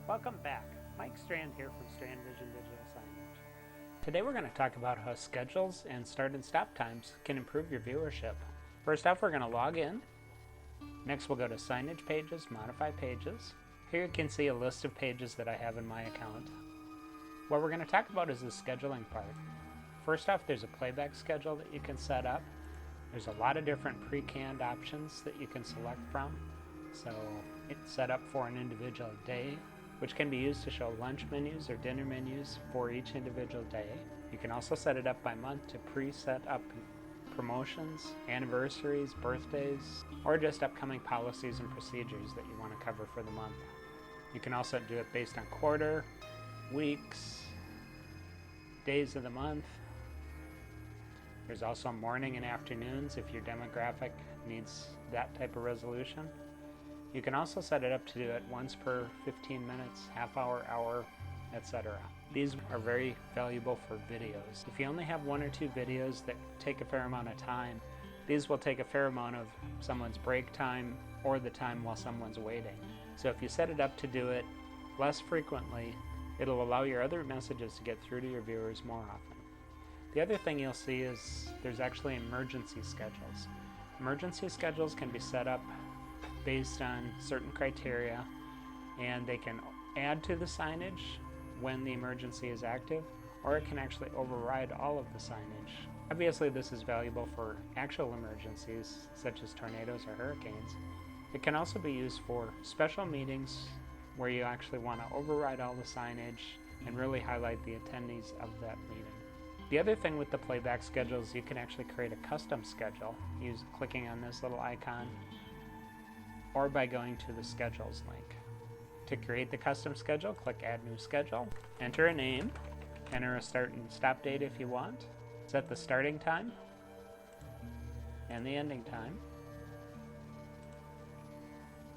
Welcome back. Mike Strand here from StrandVision Digital Signage. Today we're going to talk about how schedules and start and stop times can improve your viewership. First off, we're going to log in. Next we'll go to Signage Pages, Modify Pages. Here you can see a list of pages that I have in my account. What we're going to talk about is the scheduling part. First off, there's a playback schedule that you can set up. There's a lot of different pre-canned options that you can select from. So it's set up for an individual day, which can be used to show lunch menus or dinner menus for each individual day. You can also set it up by month to pre-set up promotions, anniversaries, birthdays, or just upcoming policies and procedures that you want to cover for the month. You can also do it based on quarter, weeks, days of the month. There's also morning and afternoons if your demographic needs that type of resolution. You can also set it up to do it once per 15 minutes, half hour, etc. These are very valuable for videos. If you only have one or two videos that take a fair amount of time, these will take a fair amount of someone's break time or the time while someone's waiting. So if you set it up to do it less frequently, it'll allow your other messages to get through to your viewers more often. The other thing you'll see is there's actually emergency schedules. Emergency schedules can be set up based on certain criteria, and they can add to the signage when the emergency is active, or it can actually override all of the signage. Obviously this is valuable for actual emergencies such as tornadoes or hurricanes. It can also be used for special meetings where you actually want to override all the signage and really highlight the attendees of that meeting. The other thing with the playback schedule is you can actually create a custom schedule clicking on this little icon, or by going to the schedules link. To create the custom schedule, click Add New Schedule, enter a name, enter a start and stop date if you want, set the starting time and the ending time,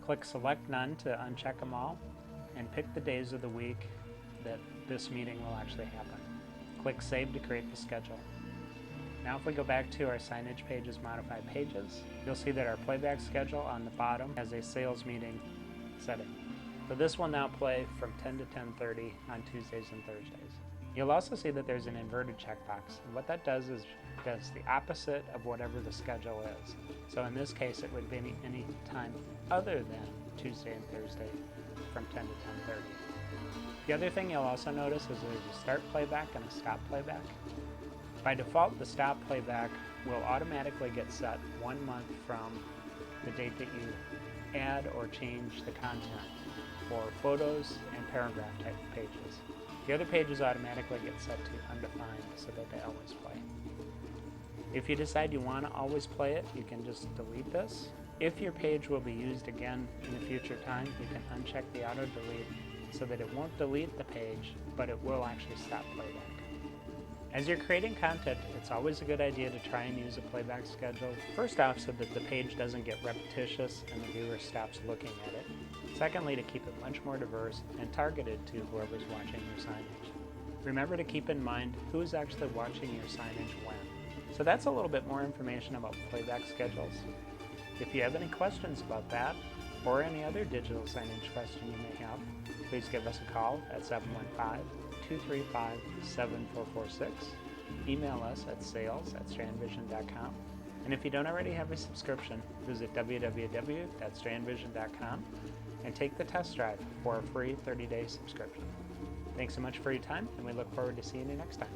click Select None to uncheck them all, and pick the days of the week that this meeting will actually happen. Click Save to create the schedule. Now if we go back to our Signage Pages, Modify Pages, you'll see that our playback schedule on the bottom has a sales meeting setting. So this will now play from 10 to 10:30 on Tuesdays and Thursdays. You'll also see that there's an inverted checkbox, and what that does is does the opposite of whatever the schedule is. So in this case it would be any time other than Tuesday and Thursday from 10 to 10:30. The other thing you'll also notice is there's a start playback and a stop playback. By default, the stop playback will automatically get set 1 month from the date that you add or change the content for photos and paragraph type pages. The other pages automatically get set to undefined so that they always play. If you decide you want to always play it, you can just delete this. If your page will be used again in a future time, you can uncheck the auto delete so that it won't delete the page, but it will actually stop playback. As you're creating content, it's always a good idea to try and use a playback schedule. First off, so that the page doesn't get repetitious and the viewer stops looking at it. Secondly, to keep it much more diverse and targeted to whoever's watching your signage. Remember to keep in mind who's actually watching your signage when. So that's a little bit more information about playback schedules. If you have any questions about that, or any other digital signage question you may have, please give us a call at 715-235-7446. Email us at sales@strandvision.com. And if you don't already have a subscription, visit www.strandvision.com and take the test drive for a free 30-day subscription. Thanks so much for your time, and we look forward to seeing you next time.